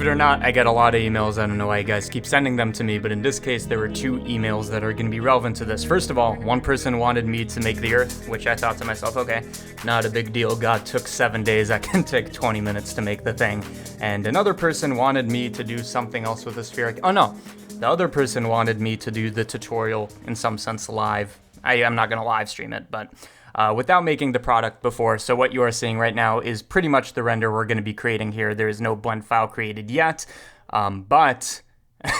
it or not, I get a lot of emails. I don't know why you guys keep sending them to me, but in this case, there were 2 emails that are going to be relevant to this. First of all, one person wanted me to make the Earth, which I thought to myself, okay, not a big deal. God took 7 days. I can take 20 minutes to make the thing. And another person wanted me to do something else with the spheric. Oh no, the other person wanted me to do the tutorial in some sense live. I'm not going to live stream it, but without making the product before. So what you are seeing right now is pretty much the render we're going to be creating here. There is no blend file created yet, but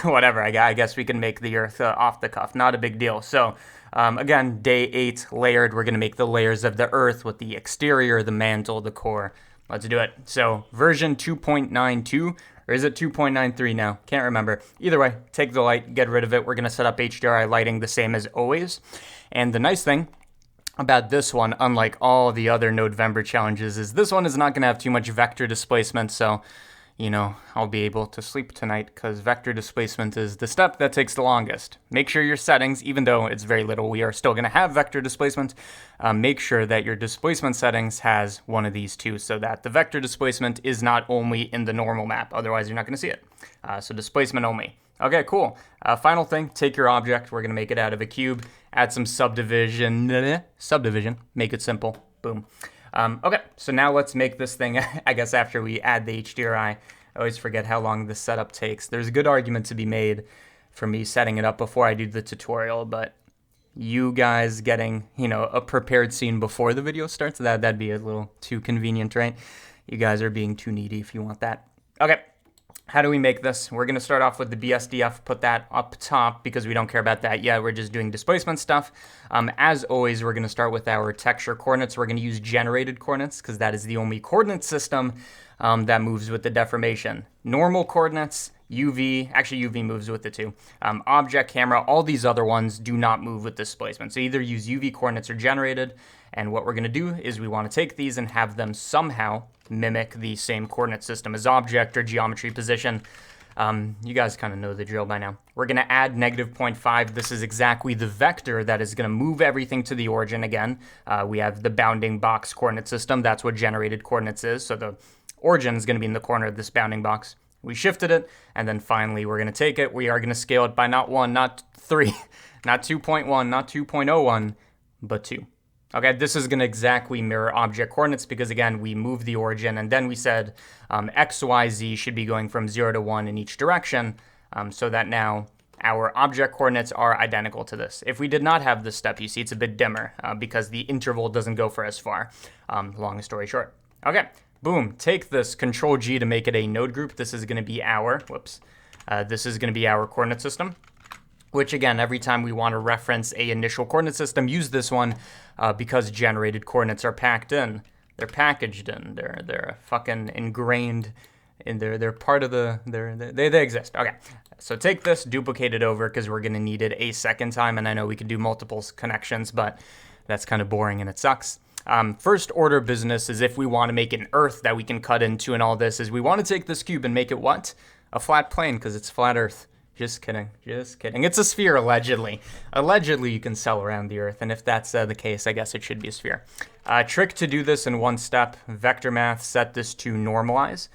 whatever, I guess we can make the Earth off the cuff. Not a big deal. So again, day 8 layered. We're going to make the layers of the Earth with the exterior, the mantle, the core. Let's do it. So version 2.92, or is it 2.93 now? Can't remember. Either way, take the light, get rid of it. We're going to set up HDRI lighting the same as always. And the nice thing about this one, unlike all the other Nodevember challenges, is this one is not going to have too much vector displacement, so, you know, I'll be able to sleep tonight, because vector displacement is the step that takes the longest. Make sure your settings, even though it's very little, we are still going to have vector displacement, make sure that your displacement settings has one of these two, so that the vector displacement is not only in the normal map, otherwise you're not going to see it. So displacement only. Okay, cool. Final thing, take your object. We're going to make it out of a cube. Add some subdivision, make it simple. Boom. Okay, so now let's make this thing, I guess after we add the HDRI. I always forget how long this setup takes. There's a good argument to be made for me setting it up before I do the tutorial, but you guys getting, you know, a prepared scene before the video starts, that'd be a little too convenient, right? You guys are being too needy if you want that. Okay. How do we make this? We're going to start off with the BSDF, put that up top because we don't care about that yet. We're just doing displacement stuff. As always, we're going to start with our texture coordinates. We're going to use generated coordinates because that is the only coordinate system that moves with the deformation. Normal coordinates, UV, actually UV moves with the two. Object, camera, all these other ones do not move with displacement. So either use UV coordinates or generated. And what we're going to do is we want to take these and have them somehow mimic the same coordinate system as object or geometry position. You guys kind of know the drill by now. We're going to add -0.5. This is exactly the vector that is going to move everything to the origin again. We have the bounding box coordinate system. That's what generated coordinates is. So the origin is going to be in the corner of this bounding box. We shifted it, and then finally we're going to take it. We are going to scale it by not 1, not 3, not 2.1, not 2.01, but 2. Okay, this is going to exactly mirror object coordinates because, again, we moved the origin, and then we said x, y, z should be going from 0 to 1 in each direction, so that now our object coordinates are identical to this. If we did not have this step, you see it's a bit dimmer because the interval doesn't go for as far, long story short. Okay, boom, take this, Control-G to make it a node group. This is going to be our, this is going to be our coordinate system. Which again, every time we want to reference a initial coordinate system, use this one because generated coordinates are packed in. They're packaged in. They're fucking ingrained in they're part of they exist. Okay, so take this, duplicate it over because we're gonna need it a second time, and I know we can do multiple connections, but that's kind of boring and it sucks. First order business is if we want to make an Earth that we can cut into and all this is we want to take this cube and make it what? A flat plane because it's flat Earth. Just kidding, just kidding. It's a sphere, allegedly. Allegedly, you can sell around the Earth, and if that's the case, I guess it should be a sphere. Trick to do this in one step, vector math, set this to normalize.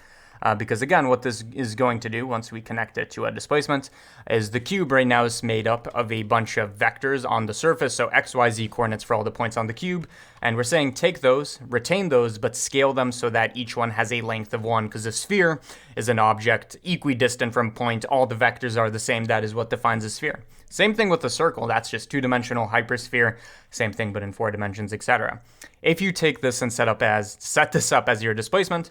Because again, what this is going to do once we connect it to a displacement is the cube right now is made up of a bunch of vectors on the surface, so x, y, z coordinates for all the points on the cube, and we're saying take those, retain those, but scale them so that each one has a length of 1, because a sphere is an object equidistant from point, all the vectors are the same, that is what defines a sphere. Same thing with a circle, that's just 2-dimensional hypersphere, same thing but in 4 dimensions, etc. If you take this and set this up as your displacement,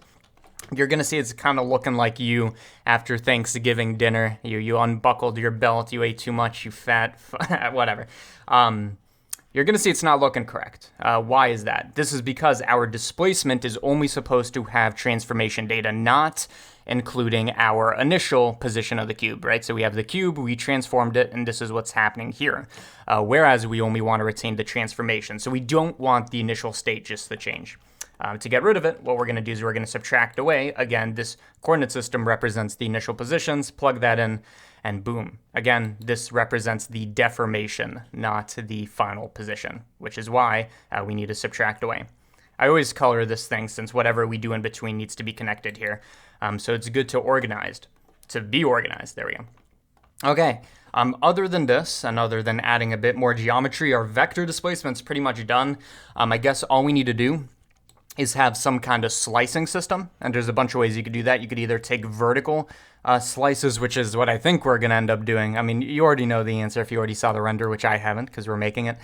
you're going to see it's kind of looking like you after Thanksgiving dinner. You unbuckled your belt, you ate too much, you fat, whatever. You're going to see it's not looking correct. Why is that? This is because our displacement is only supposed to have transformation data, not including our initial position of the cube, right? So we have the cube, we transformed it, and this is what's happening here. Whereas we only want to retain the transformation. So we don't want the initial state just to change. To get rid of it, what we're going to do is we're going to subtract away. Again, this coordinate system represents the initial positions. Plug that in, and boom. Again, this represents the deformation, not the final position, which is why we need to subtract away. I always color this thing since whatever we do in between needs to be connected here. So it's good to be organized. There we go. Okay, other than this, and other than adding a bit more geometry, our vector displacement's pretty much done. I guess all we need to do is have some kind of slicing system, and there's a bunch of ways you could do that. You could either take vertical slices, which is what I think we're going to end up doing. I mean, you already know the answer if you already saw the render, which I haven't because we're making it.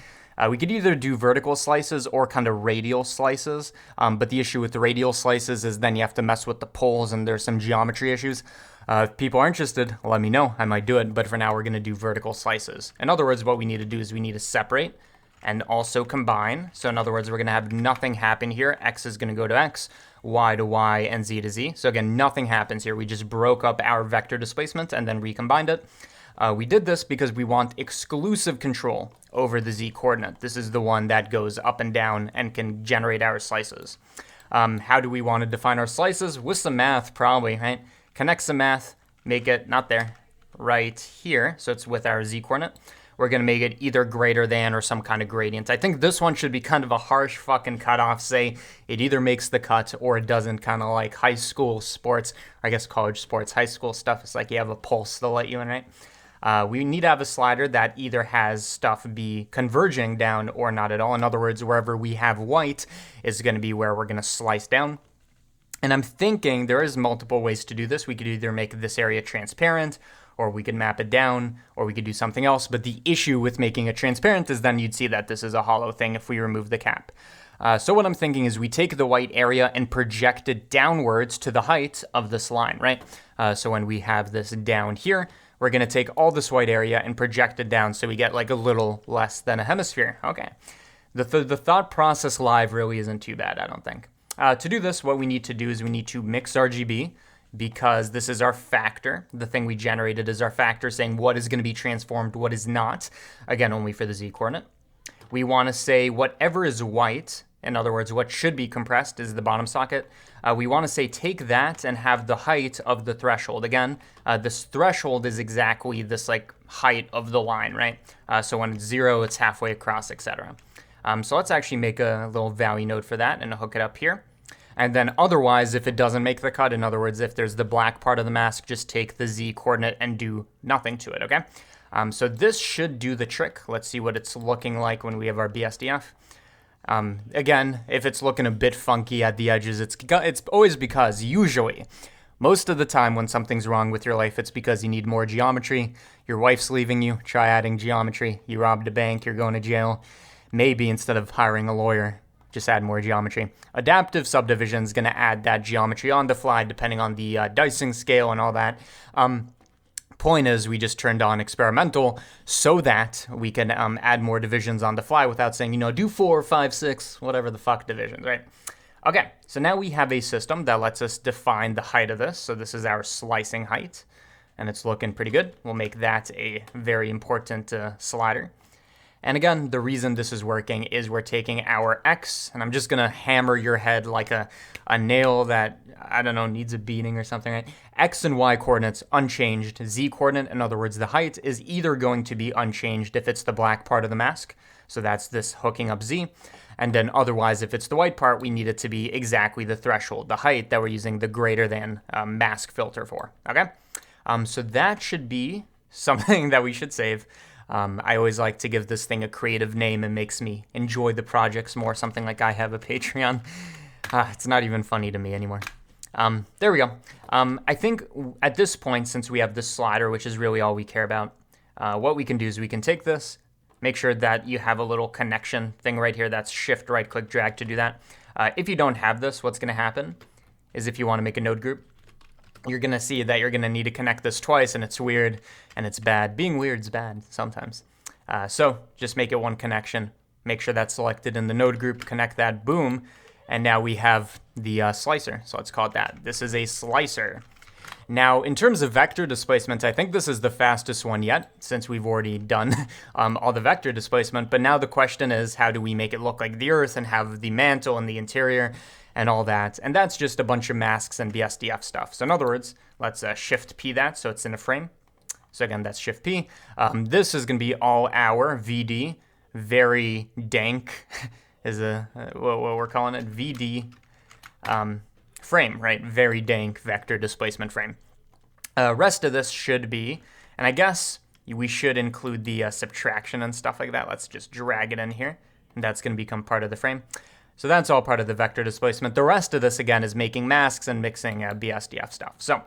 We could either do vertical slices or kind of radial slices, but the issue with the radial slices is then you have to mess with the poles, and there's some geometry issues. If people are interested, let me know. I might do it, but for now we're going to do vertical slices. In other words, what we need to do is we need to separate and also combine. So in other words, we're going to have nothing happen here. X is going to go to X, Y to Y, and Z to Z. So again, nothing happens here. We just broke up our vector displacement and then recombined it. We did this because we want exclusive control over the Z coordinate. This is the one that goes up and down and can generate our slices. How do we want to define our slices? With some math, probably, right? Connect some math, make it, not there, right here. So it's with our Z coordinate. We're going to make it either greater than or some kind of gradient. I think this one should be kind of a harsh fucking cutoff. Say it either makes the cut or it doesn't, kind of like high school sports, or I guess college sports. High school stuff, it's like you have a pulse to let you in, right? We need to have a slider that either has stuff be converging down or not at all. In other words, wherever we have white is going to be where we're going to slice down. And I'm thinking there is multiple ways to do this. We could either make this area transparent, or we could map it down, or we could do something else. But the issue with making it transparent is then you'd see that this is a hollow thing if we remove the cap. So what I'm thinking is we take the white area and project it downwards to the height of this line, right? So when we have this down here, we're going to take all this white area and project it down so we get like a little less than a hemisphere. Okay. The thought process live really isn't too bad, I don't think. To do this, what we need to do is we need to mix RGB, because this is our factor. The thing we generated is our factor saying what is going to be transformed, what is not. Again, only for the Z coordinate. We want to say whatever is white, in other words, what should be compressed is the bottom socket. We want to say take that and have the height of the threshold. Again, this threshold is exactly this like height of the line, right? So when it's 0, it's halfway across, etc. So let's actually make a little value node for that and hook it up here. And then otherwise, if it doesn't make the cut, in other words, if there's the black part of the mask, just take the Z coordinate and do nothing to it, okay? So this should do the trick. Let's see what it's looking like when we have our BSDF. Again, if it's looking a bit funky at the edges, it's always because usually, most of the time when something's wrong with your life, it's because you need more geometry. Your wife's leaving you, try adding geometry. You robbed a bank, you're going to jail. Maybe instead of hiring a lawyer, just add more geometry. Adaptive subdivision is going to add that geometry on the fly depending on the dicing scale and all that. Point is, we just turned on experimental so that we can add more divisions on the fly without saying, do 4, 5, 6, whatever the fuck divisions, right? Okay, so now we have a system that lets us define the height of this. So this is our slicing height, and it's looking pretty good. We'll make that a very important slider. And again, the reason this is working is we're taking our X, and I'm just going to hammer your head like a nail that, I don't know, needs a beating or something, right? X and Y coordinates unchanged. Z coordinate, in other words, the height, is either going to be unchanged if it's the black part of the mask. So that's this hooking up Z. And then otherwise, if it's the white part, we need it to be exactly the threshold, the height that we're using the greater than mask filter for, okay? So that should be something that we should save. I always like to give this thing a creative name. It makes me enjoy the projects more, something like I have a Patreon. It's not even funny to me anymore. There we go. I think at this point, since we have this slider, which is really all we care about, what we can do is we can take this, make sure that you have a little connection thing right here. That's shift, right click, drag to do that. If you don't have this, what's going to happen is if you want to make a node group, you're going to see that you're going to need to connect this twice, and it's weird, and it's bad. Being weird's bad sometimes. So just make it one connection. Make sure that's selected in the node group, connect that, boom, and now we have the slicer. So let's call it that. This is a slicer. Now, in terms of vector displacement, I think this is the fastest one yet, since we've already done all the vector displacement. But now the question is, how do we make it look like the Earth and have the mantle and the interior and all that? And that's just a bunch of masks and BSDF stuff. So in other words, let's Shift P that so it's in a frame. So again, that's Shift P. This is going to be all our VD, very dank, is what we're calling it, VD frame, right? Very dank vector displacement frame. Rest of this should be, and I guess we should include the subtraction and stuff like that. Let's just drag it in here, and that's going to become part of the frame. So that's all part of the vector displacement. The rest of this, again, is making masks and mixing BSDF stuff. So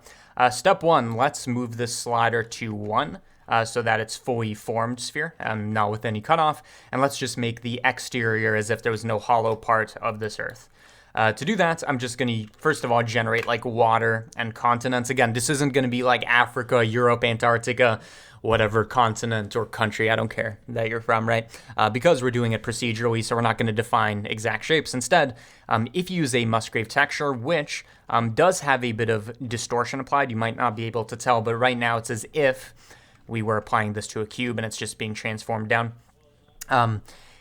step one, let's move this slider to 1 so that it's fully formed sphere, not with any cutoff. And let's just make the exterior as if there was no hollow part of this Earth. To do that, I'm just going to, first of all, generate like water and continents. Again, this isn't going to be like Africa, Europe, Antarctica, whatever continent or country, I don't care that you're from, right? Because we're doing it procedurally, so we're not going to define exact shapes. Instead, if you use a Musgrave texture, which does have a bit of distortion applied, you might not be able to tell, but right now it's as if we were applying this to a cube and it's just being transformed down.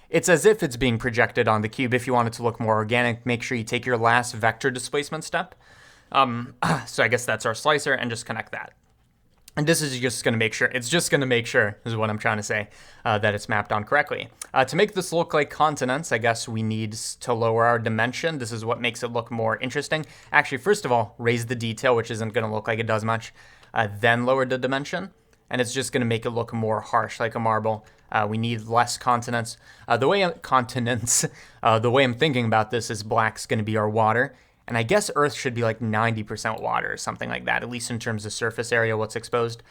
It's as if it's being projected on the cube. If you want it to look more organic, make sure you take your last vector displacement step. So I guess that's our slicer, and just connect that. And this is just going to make sure, is what I'm trying to say, that it's mapped on correctly. To make this look like continents, I guess we need to lower our dimension. This is what makes it look more interesting. Actually, first of all, raise the detail, which isn't going to look like it does much. Then lower the dimension, and it's just going to make it look more harsh, like a marble. We need less continents. The way I'm thinking about this is black's going to be our water. And I guess Earth should be like 90% water or something like that, at least in terms of surface area, what's exposed.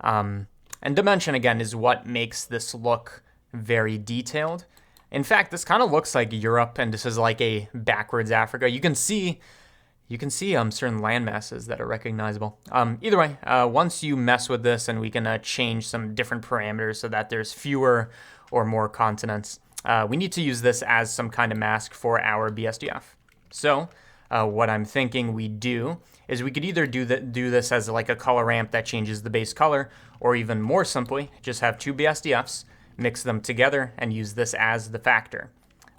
And dimension, again, is what makes this look very detailed. In fact, this kind of looks like Europe, and this is like a backwards Africa. You can see certain land masses that are recognizable. Either way, once you mess with this, and we can change some different parameters so that there's fewer or more continents, we need to use this as some kind of mask for our BSDF. So what I'm thinking we do is we could either do this as like a color ramp that changes the base color, or even more simply, just have two BSDFs, mix them together, and use this as the factor.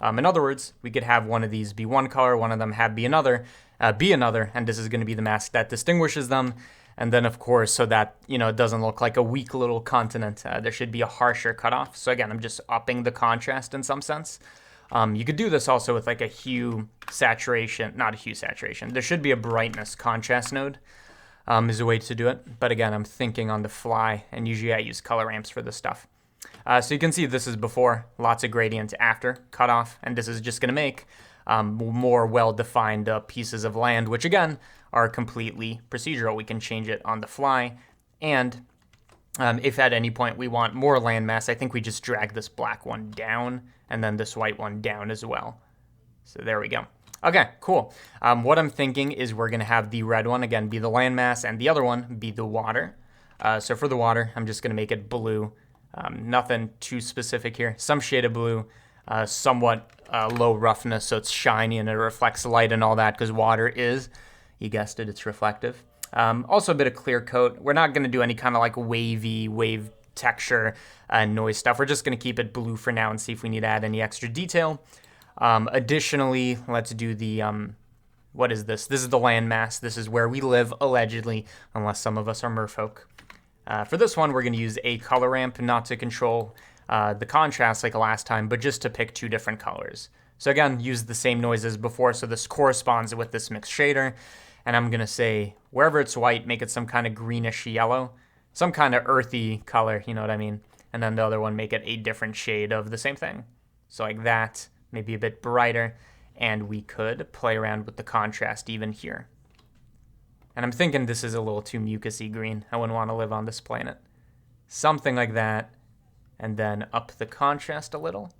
In other words, we could have one of these be one color, one of them have be another, and this is going to be the mask that distinguishes them. And then, of course, so that, it doesn't look like a weak little continent, there should be a harsher cutoff. So again, I'm just upping the contrast in some sense. You could do this also with like a hue saturation, not a hue saturation. There should be a brightness contrast node is a way to do it. But again, I'm thinking on the fly, and usually I use color ramps for this stuff. So you can see this is before, lots of gradient after cutoff, and this is just going to make more well-defined pieces of land, which again are completely procedural. We can change it on the fly, and if at any point we want more landmass, I think we just drag this black one down and then this white one down as well. So there we go. Okay, cool. What I'm thinking is we're going to have the red one, again, be the landmass, and the other one be the water. So for the water, I'm just going to make it blue. Nothing too specific here. Some shade of blue, somewhat low roughness, so it's shiny and it reflects light and all that, because water is, you guessed it, it's reflective. Also a bit of clear coat. We're not going to do any kind of like wave texture noise stuff. We're just going to keep it blue for now and see if we need to add any extra detail. Additionally, let's do the, what is this? This is the landmass. This is where we live, allegedly, unless some of us are merfolk. For this one, we're going to use a color ramp, not to control the contrast like last time, but just to pick two different colors. So again, use the same noise as before, so this corresponds with this mixed shader. And I'm going to say, wherever it's white, make it some kind of greenish yellow, some kind of earthy color, you know what I mean? And then the other one, make it a different shade of the same thing. So like that, maybe a bit brighter, and we could play around with the contrast even here. And I'm thinking this is a little too mucusy green. I wouldn't want to live on this planet. Something like that, and then up the contrast a little.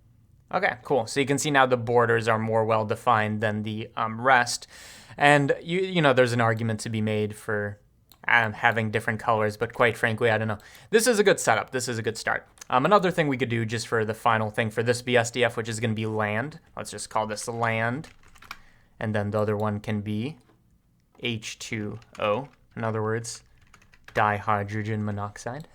Okay, cool. So you can see now the borders are more well-defined than the rest. And, you know, there's an argument to be made for having different colors, but quite frankly, I don't know. This is a good setup. This is a good start. Another thing we could do just for the final thing for this BSDF, which is going to be land. Let's just call this land. And then the other one can be H2O. In other words, dihydrogen monoxide.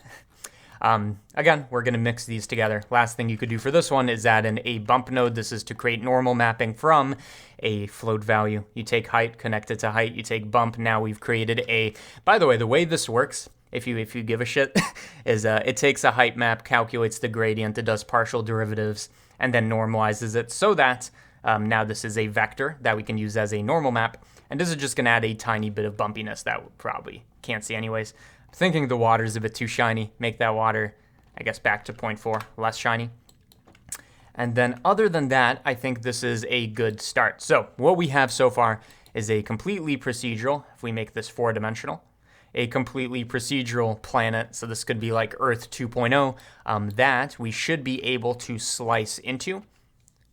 Again, we're going to mix these together. Last thing you could do for this one is add in a bump node. This is to create normal mapping from a float value. You take height, connect it to height, you take bump. Now we've created a, by the way, the way this works, if you give a shit, is it takes a height map, calculates the gradient, it does partial derivatives, and then normalizes it so that now this is a vector that we can use as a normal map. And this is just going to add a tiny bit of bumpiness that we probably can't see anyways. I'm thinking the water is a bit too shiny. Make that water, I guess, back to 0.4, less shiny. And then other than that, I think this is a good start. So what we have so far is a completely procedural, if we make this 4-dimensional, a completely procedural planet. So this could be like Earth 2.0 that we should be able to slice into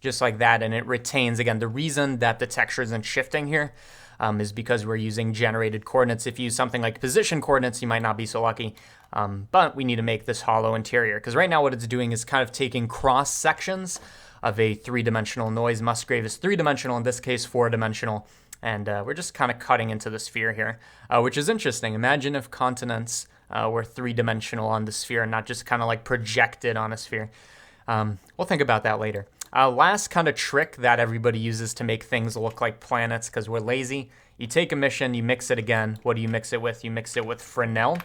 just like that. And it retains, again, the reason that the texture isn't shifting here is because we're using generated coordinates. If you use something like position coordinates, you might not be so lucky. But we need to make this hollow interior because right now what it's doing is kind of taking cross sections of a 3-dimensional noise. Musgrave is 3-dimensional, in this case 4-dimensional. And we're just kind of cutting into the sphere here, which is interesting. Imagine if continents were 3-dimensional on the sphere and not just kind of like projected on a sphere. We'll think about that later. Last kind of trick that everybody uses to make things look like planets because we're lazy. You take a mission, you mix it again. What do you mix it with? You mix it with Fresnel.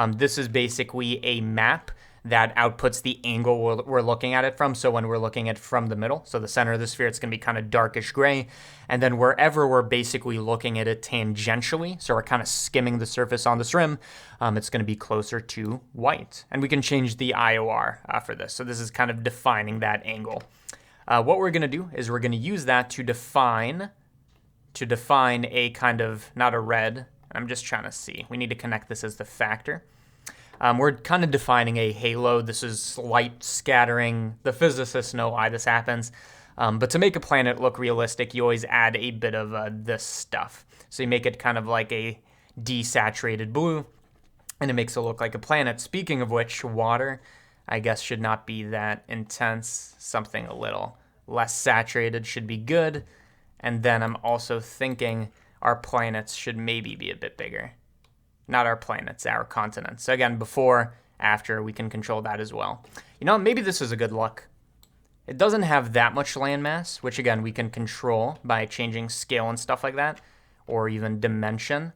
This is basically a map that outputs the angle we're looking at it from. So when we're looking at it from the middle, so the center of the sphere, it's going to be kind of darkish gray. And then wherever we're basically looking at it tangentially, so we're kind of skimming the surface on this rim, it's going to be closer to white. And we can change the IOR for this. So this is kind of defining that angle. What we're going to do is we're going to use that to define a kind of, not a red, I'm just trying to see. We need to connect this as the factor. We're kind of defining a halo. This is light scattering. The physicists know why this happens. But to make a planet look realistic, you always add a bit of this stuff. So you make it kind of like a desaturated blue, and it makes it look like a planet. Speaking of which, water, I guess, should not be that intense. Something a little less saturated should be good. And then I'm also thinking our planets should maybe be a bit bigger. Not our planets, our continents. So again, before, after, we can control that as well. You know, maybe this is a good look. It doesn't have that much landmass, which again, we can control by changing scale and stuff like that, or even dimension.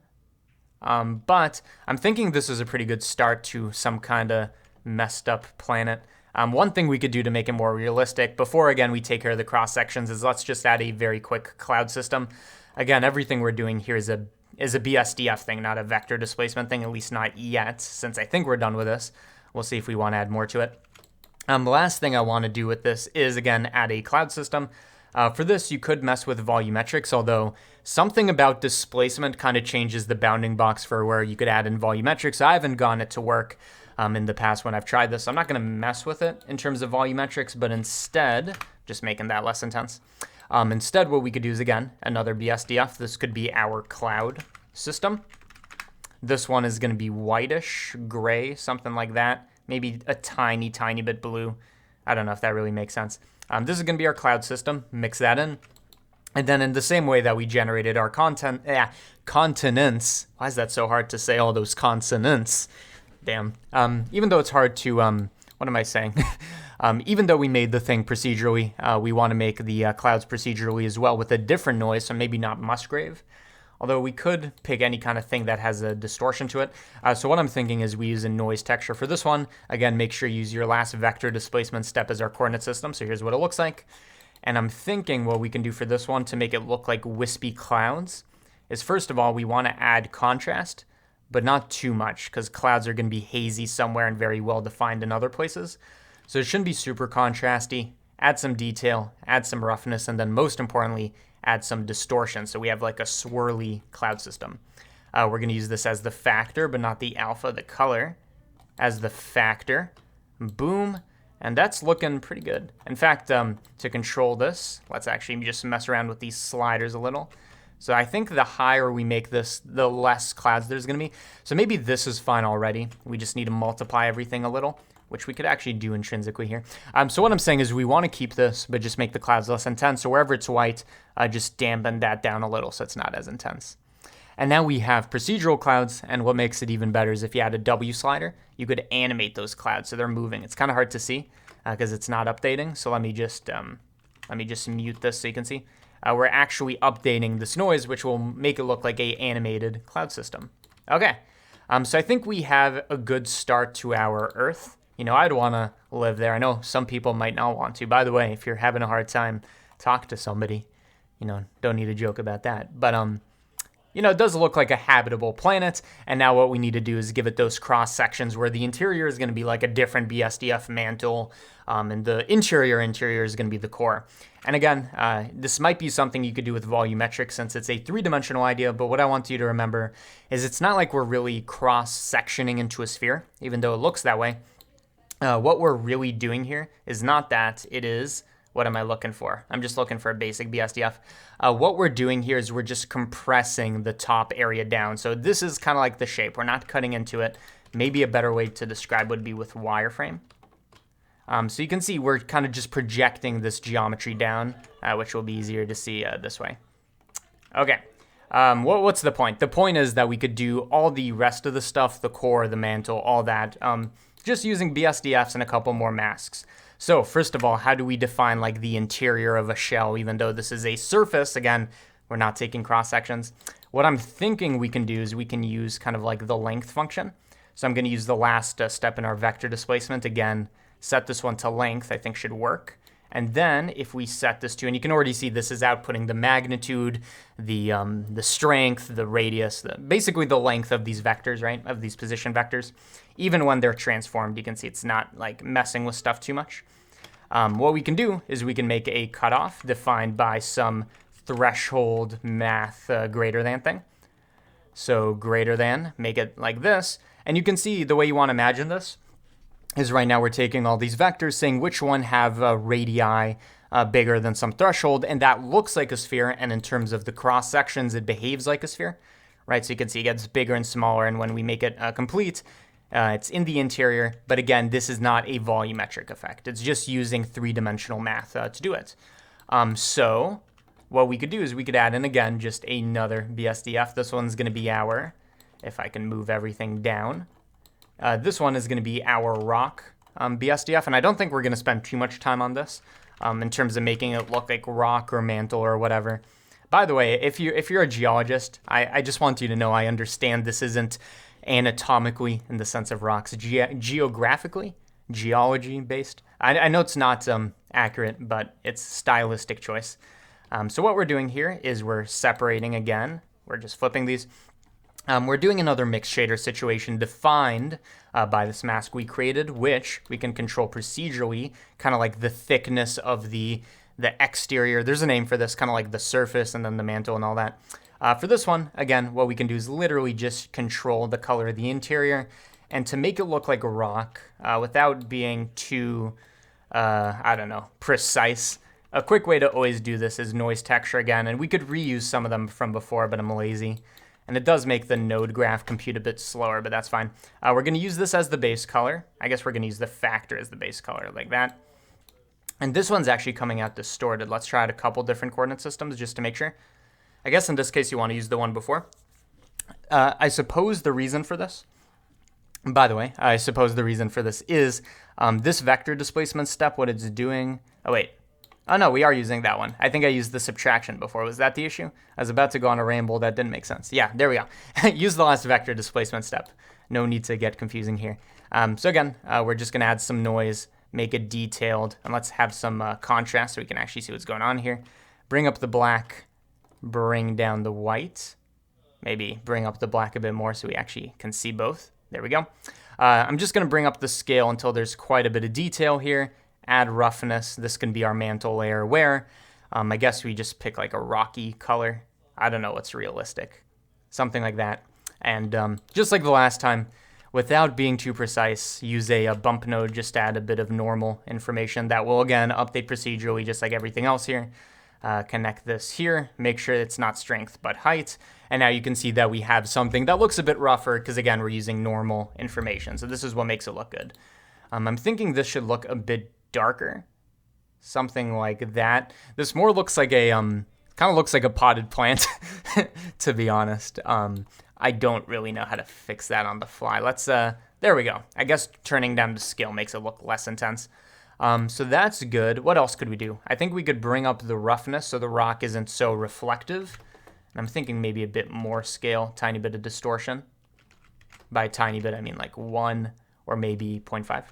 But I'm thinking this is a pretty good start to some kind of messed up planet. One thing we could do to make it more realistic, before again we take care of the cross sections, is let's just add a very quick cloud system. Again, everything we're doing here is a BSDF thing, not a vector displacement thing, at least not yet, since I think we're done with this. We'll see if we want to add more to it. The last thing I want to do with this is, again, add a cloud system. For this, you could mess with volumetrics, although something about displacement kind of changes the bounding box for where you could add in volumetrics. I haven't gotten it to work in the past when I've tried this. I'm not going to mess with it in terms of volumetrics, but instead, just making that less intense. Instead, what we could do is, again, another BSDF. This could be our cloud system. This one is going to be whitish, gray, something like that. Maybe a tiny, tiny bit blue. I don't know if that really makes sense. This is going to be our cloud system. Mix that in. And then in the same way that we generated our continents. Why is that so hard to say, all those consonants? Damn. Even though it's hard to, what am I saying? Even though we made the thing procedurally, we want to make the clouds procedurally as well with a different noise, so maybe not Musgrave. Although we could pick any kind of thing that has a distortion to it. So what I'm thinking is we use a noise texture for this one. Again, make sure you use your last vector displacement step as our coordinate system. So here's what it looks like. And I'm thinking what we can do for this one to make it look like wispy clouds is, first of all, we want to add contrast, but not too much, because clouds are going to be hazy somewhere and very well defined in other places. So it shouldn't be super contrasty. Add some detail, add some roughness, and then most importantly, add some distortion. So we have like a swirly cloud system. We're going to use this as the factor, but not the alpha, the color as the factor. Boom. And that's looking pretty good. In fact, to control this, let's actually just mess around with these sliders a little. So I think the higher we make this, the less clouds there's going to be. So maybe this is fine already. We just need to multiply everything a little, which we could actually do intrinsically here. So what I'm saying is we want to keep this, but just make the clouds less intense. So wherever it's white, just dampen that down a little so it's not as intense. And now we have procedural clouds, and what makes it even better is if you add a W slider, you could animate those clouds so they're moving. It's kind of hard to see because it's not updating. So let me just mute this so you can see. We're actually updating this noise, which will make it look like a animated cloud system. Okay, so I think we have a good start to our Earth. You know, I'd want to live there. I know some people might not want to. By the way, if you're having a hard time, talk to somebody. You know, don't need a joke about that. But you know, it does look like a habitable planet, and now what we need to do is give it those cross sections where the interior is going to be like a different BSDF mantle, and the interior is going to be the core. And again, this might be something you could do with volumetric since it's a three-dimensional idea, but what I want you to remember is it's not like we're really cross-sectioning into a sphere, even though it looks that way. What we're really doing here is not that, it is... What am I looking for? I'm just looking for a basic BSDF. What we're doing here is we're just compressing the top area down. So this is kind of like the shape. We're not cutting into it. Maybe a better way to describe would be with wireframe. So you can see we're kind of just projecting this geometry down, which will be easier to see this way. Okay. What's the point? The point is that we could do all the rest of the stuff, the core, the mantle, all that, just using BSDFs and a couple more masks. So first of all, how do we define like the interior of a shell, even though this is a surface? Again, we're not taking cross sections. What I'm thinking we can do is we can use kind of like the length function. So I'm going to use the last step in our vector displacement. Again, set this one to length, I think should work. And then if we set this to, and you can already see this is outputting the magnitude, the strength, the radius, basically the length of these vectors, right? Of these position vectors. Even when they're transformed, you can see it's not like messing with stuff too much. What we can do is we can make a cutoff defined by some threshold math greater than thing. So greater than, make it like this. And you can see the way you want to imagine this is right now we're taking all these vectors saying which one have radii bigger than some threshold, and that looks like a sphere, and in terms of the cross sections, it behaves like a sphere, right? So you can see it gets bigger and smaller, and when we make it complete, it's in the interior, but again, this is not a volumetric effect. It's just using three-dimensional math to do it. So what we could do is we could add in, again, just another BSDF. This one's going to be our, if I can move everything down, this one is going to be our rock BSDF, and I don't think we're going to spend too much time on this in terms of making it look like rock or mantle or whatever. By the way, if you're a geologist, I just want you to know I understand this isn't anatomically in the sense of rocks, geographically, geology-based. I know it's not accurate, but it's stylistic choice. So what we're doing here is we're separating again. We're just flipping these. We're doing another mixed shader situation defined by this mask we created, which we can control procedurally, kind of like the thickness of the exterior. There's a name for this, kind of like the surface and then the mantle and all that. For this one, again, what we can do is literally just control the color of the interior. And to make it look like a rock without being too, I don't know, precise, a quick way to always do this is noise texture again. And we could reuse some of them from before, but I'm lazy. And it does make the node graph compute a bit slower, but that's fine. We're going to use this as the base color. I guess we're going to use the factor as the base color, like that. And this one's actually coming out distorted. Let's try out a couple different coordinate systems just to make sure. I guess in this case you want to use the one before. I suppose the reason for this, by the way, I suppose the reason for this is this vector displacement step, what it's doing. Oh, wait. Oh, no, we are using that one. I think I used the subtraction before. Was that the issue? I was about to go on a ramble. That didn't make sense. Yeah, there we go. Use the last vector displacement step. No need to get confusing here. So again, we're just going to add some noise, make it detailed, and let's have some contrast so we can actually see what's going on here. Bring up the black, bring down the white. Maybe bring up the black a bit more so we actually can see both. There we go. I'm just going to bring up the scale until there's quite a bit of detail here. Add roughness. This can be our mantle layer where I guess we just pick like a rocky color. I don't know what's realistic. Something like that. And just like the last time, without being too precise, use a bump node, just add a bit of normal information that will, again, update procedurally just like everything else here. Connect this here, make sure it's not strength but height. And now you can see that we have something that looks a bit rougher because, again, we're using normal information. So this is what makes it look good. I'm thinking this should look a bit darker, something like that. This more looks like a kind of looks like a potted plant, to be honest. I don't really know how to fix that on the fly. Let's there we go. I guess turning down the scale makes it look less intense. So that's good. What else could we do? I think we could bring up the roughness so the rock isn't so reflective. And I'm thinking maybe a bit more scale, tiny bit of distortion. By tiny bit, I mean like 1 or maybe 0.5.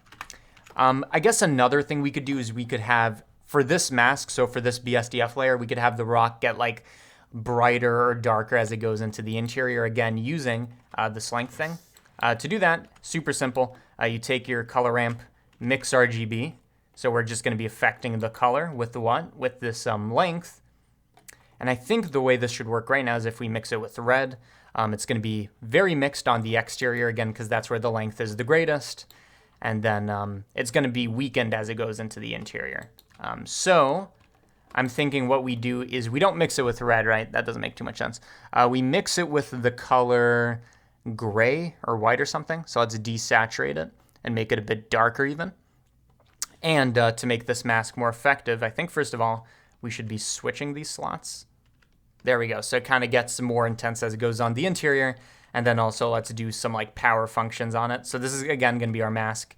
I guess another thing we could do is we could have, for this mask, so for this BSDF layer, we could have the rock get like brighter or darker as it goes into the interior, again, using this length thing. To do that, super simple. You take your color ramp, mix RGB. So we're just going to be affecting the color with the what? With this length. And I think the way this should work right now is if we mix it with red, it's going to be very mixed on the exterior again, because that's where the length is the greatest. And then it's going to be weakened as it goes into the interior. So I'm thinking what we do is we don't mix it with red, right? That doesn't make too much sense. We mix it with the color gray or white or something. So let's desaturate it and make it a bit darker even. And to make this mask more effective, I think first of all, we should be switching these slots. There we go. So it kind of gets more intense as it goes on the interior. And then also let's do some like power functions on it. So this is again going to be our mask.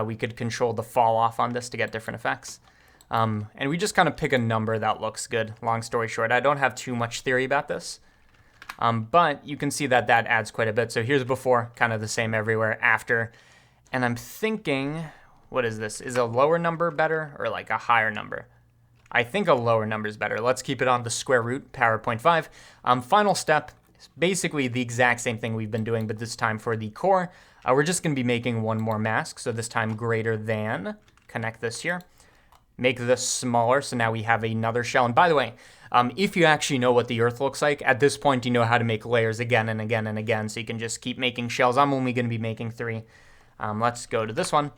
We could control the fall off on this to get different effects. And we just kind of pick a number that looks good. Long story short, I don't have too much theory about this. But you can see that that adds quite a bit. So here's before, kind of the same everywhere, after. And I'm thinking, what is this? Is a lower number better or like a higher number? I think a lower number is better. Let's keep it on the square root, power 0.5. Final step is basically the exact same thing we've been doing, but this time for the core. We're just going to be making one more mask. So this time greater than, connect this here. Make this smaller, so now we have another shell. And by the way, if you actually know what the Earth looks like, at this point you know how to make layers again and again and again, so you can just keep making shells. I'm only going to be making 3. Let's go to this one.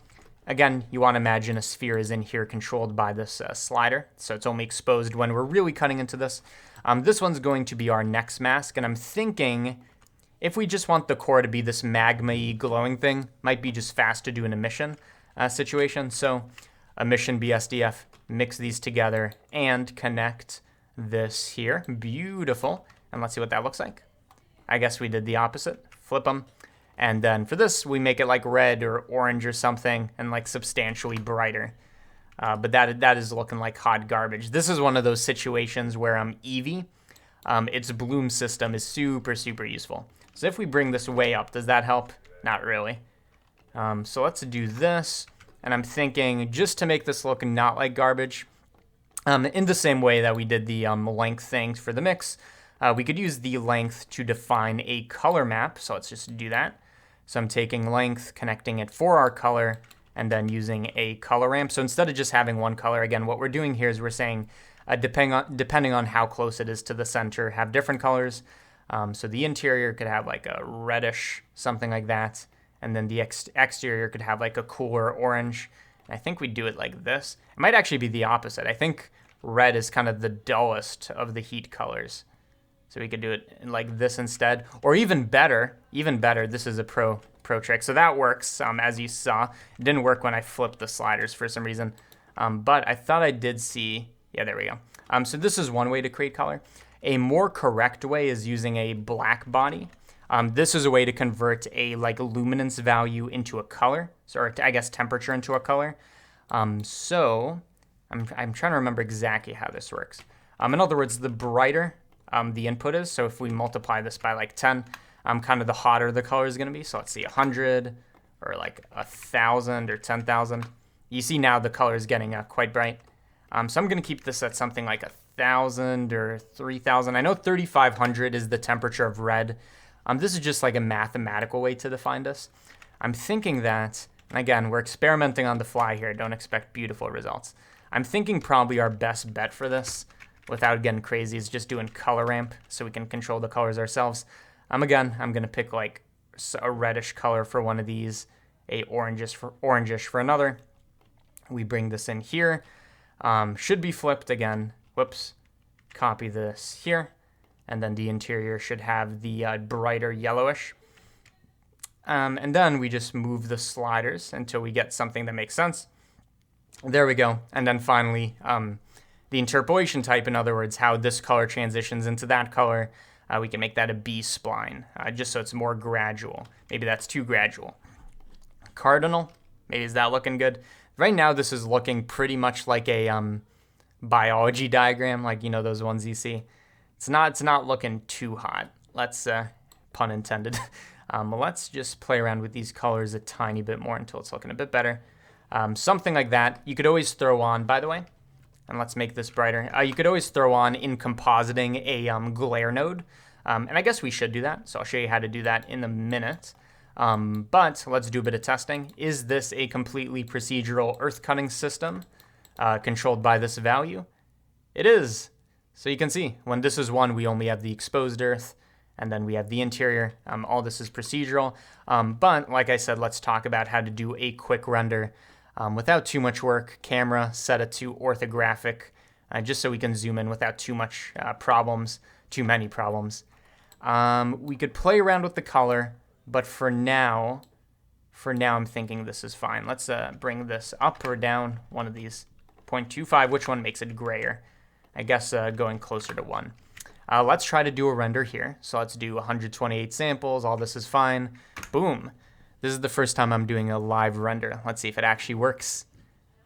Again, you want to imagine a sphere is in here controlled by this slider, so it's only exposed when we're really cutting into this. This one's going to be our next mask, and I'm thinking if we just want the core to be this magma-y glowing thing, might be just fast to do an emission situation. So emission BSDF, mix these together, and connect this here. Beautiful. And let's see what that looks like. I guess we did the opposite. Flip them. And then for this, we make it like red or orange or something and like substantially brighter. But that is looking like hot garbage. This is one of those situations where Eevee, its bloom system is super, super useful. So if we bring this way up, does that help? Not really. So let's do this. And I'm thinking just to make this look not like garbage, in the same way that we did the length thing for the mix, we could use the length to define a color map. So let's just do that. So I'm taking length, connecting it for our color, and then using a color ramp. So instead of just having one color, again, what we're doing here is we're saying, depending on how close it is to the center, have different colors. So the interior could have like a reddish, something like that. And then the exterior could have like a cooler orange. And I think we do it like this. It might actually be the opposite. I think red is kind of the dullest of the heat colors. So we could do it like this instead. Or even better, this is a pro trick. So that works, as you saw. It didn't work when I flipped the sliders for some reason. But I thought I did see, yeah, there we go. So this is one way to create color. A more correct way is using a black body. This is a way to convert a like luminance value into a color, or I guess temperature into a color. So I'm trying to remember exactly how this works. In other words, the brighter the input is, so if we multiply this by like 10, kind of the hotter the color is going to be. So let's see, 100 or like 1,000 or 10,000. You see now the color is getting quite bright. So I'm going to keep this at something like 1,000 or 3,000. I know 3,500 is the temperature of red. This is just like a mathematical way to define this. I'm thinking that, and again, we're experimenting on the fly here. Don't expect beautiful results. I'm thinking probably our best bet for this, without getting crazy, is just doing color ramp so we can control the colors ourselves. Again, I'm going to pick like a reddish color for one of these, a orangish for another. We bring this in here. Should be flipped again. Whoops. Copy this here. And then the interior should have the brighter yellowish. And then we just move the sliders until we get something that makes sense. There we go. And then finally, the interpolation type, in other words, how this color transitions into that color, we can make that a B-spline, just so it's more gradual. Maybe that's too gradual. Cardinal, maybe is that looking good? Right now, this is looking pretty much like a biology diagram, like, you know, those ones you see. It's not looking too hot. Let's, pun intended. Let's just play around with these colors a tiny bit more until it's looking a bit better. Something like that. You could always throw on, by the way, and let's make this brighter. You could always throw on in compositing a glare node. And I guess we should do that. So I'll show you how to do that in a minute. But let's do a bit of testing. Is this a completely procedural earth cutting system controlled by this value? It is. So you can see when this is 1, we only have the exposed earth, and then we have the interior. All this is procedural. But like I said, let's talk about how to do a quick render without too much work. Camera, set it to orthographic, just so we can zoom in without too much too many problems. We could play around with the color, but for now I'm thinking this is fine. Let's bring this up or down, one of these. 0.25, which one makes it grayer? I guess going closer to 1. Let's try to do a render here. So let's do 128 samples. All this is fine. Boom. This is the first time I'm doing a live render. Let's see if it actually works.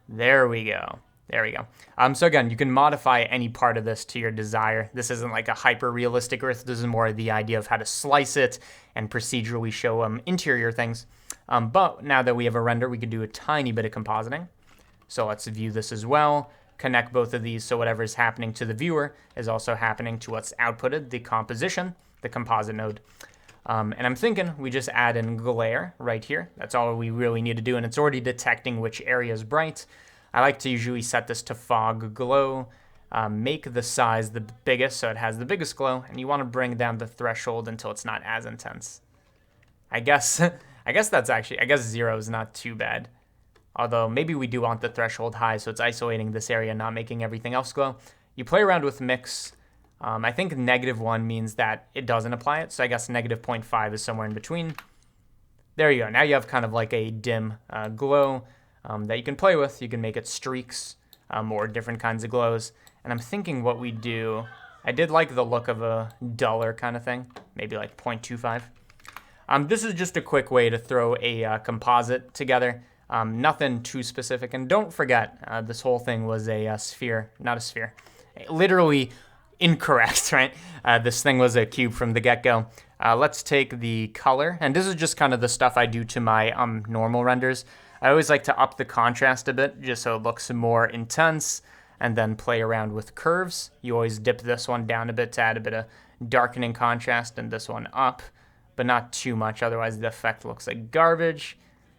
There we go. There we go. So again, you can modify any part of this to your desire. This isn't like a hyper-realistic earth. This is more the idea of how to slice it and procedurally show interior things. But now that we have a render, we can do a tiny bit of compositing. So let's view this as well. Connect both of these so whatever is happening to the viewer is also happening to what's outputted, the composition, the composite node. And I'm thinking we just add in glare right here. That's all we really need to do, and it's already detecting which area is bright. I like to usually set this to fog glow, make the size the biggest so it has the biggest glow, and you want to bring down the threshold until it's not as intense. I guess that's actually, I guess 0 is not too bad. Although maybe we do want the threshold high, so it's isolating this area, not making everything else glow. You play around with mix. I think -1 means that it doesn't apply it, so I guess -0.5 is somewhere in between. There you go. Now you have kind of like a dim glow that you can play with. You can make it streaks or different kinds of glows. And I'm thinking what we do, I did like the look of a duller kind of thing, maybe like 0.25. This is just a quick way to throw a composite together. Nothing too specific. And don't forget, this whole thing was a sphere, not a sphere. Literally incorrect, right? This thing was a cube from the get-go. Let's take the color. And this is just kind of the stuff I do to my normal renders. I always like to up the contrast a bit, just so it looks more intense, and then play around with curves. You always dip this one down a bit to add a bit of darkening contrast, and this one up, but not too much, otherwise the effect looks like garbage.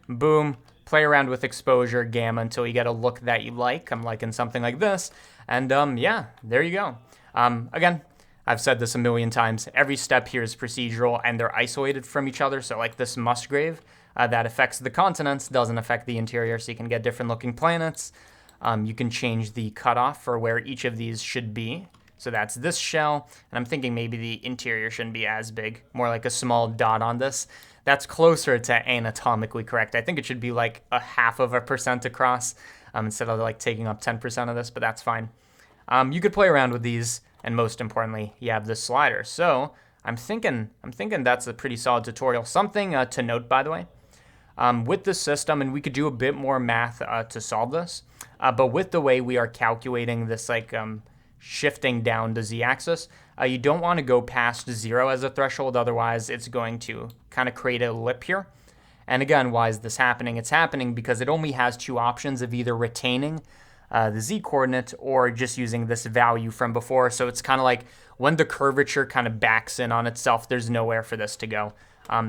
Boom. Play around with exposure, gamma, until you get a look that you like. I'm liking something like this. And yeah, there you go. Again, I've said this a million times. Every step here is procedural, and they're isolated from each other. So like this Musgrave that affects the continents doesn't affect the interior, so you can get different looking planets. You can change the cutoff for where each of these should be. So that's this shell, and I'm thinking maybe the interior shouldn't be as big, more like a small dot on this. That's closer to anatomically correct. I think it should be like 0.5% across instead of like taking up 10% of this, but that's fine. You could play around with these, and most importantly, you have this slider. So I'm thinking that's a pretty solid tutorial. Something to note, by the way, with this system, and we could do a bit more math to solve this, but with the way we are calculating this like shifting down the z-axis, you don't want to go past 0 as a threshold, otherwise it's going to kind of create a lip here. And again, why is this happening? It's happening because it only has 2 options of either retaining the z-coordinate or just using this value from before. So it's kind of like when the curvature kind of backs in on itself, there's nowhere for this to go.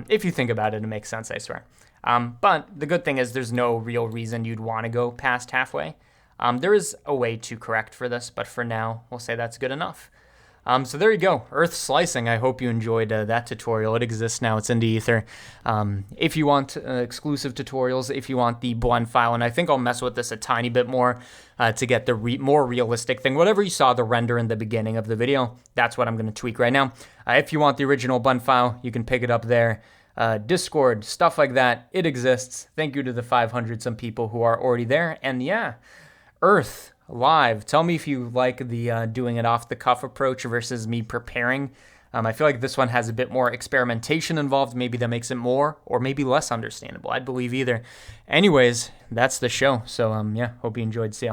If you think about it, it makes sense, I swear. But the good thing is there's no real reason you'd want to go past halfway. There is a way to correct for this, but for now, we'll say that's good enough. So there you go, earth slicing. I hope you enjoyed that tutorial. It exists now, it's in the ether. If you want exclusive tutorials, if you want the blend file, and I think I'll mess with this a tiny bit more to get the more realistic thing. Whatever you saw the render in the beginning of the video, that's what I'm going to tweak right now. If you want the original blend file, you can pick it up there. Discord, stuff like that, it exists. Thank you to the 500 some people who are already there. And yeah, Earth live. Tell me if you like the doing it off the cuff approach versus me preparing. I feel like this one has a bit more experimentation involved. Maybe that makes it more or maybe less understandable. I'd believe either. Anyways, that's the show. So yeah, hope you enjoyed. See ya.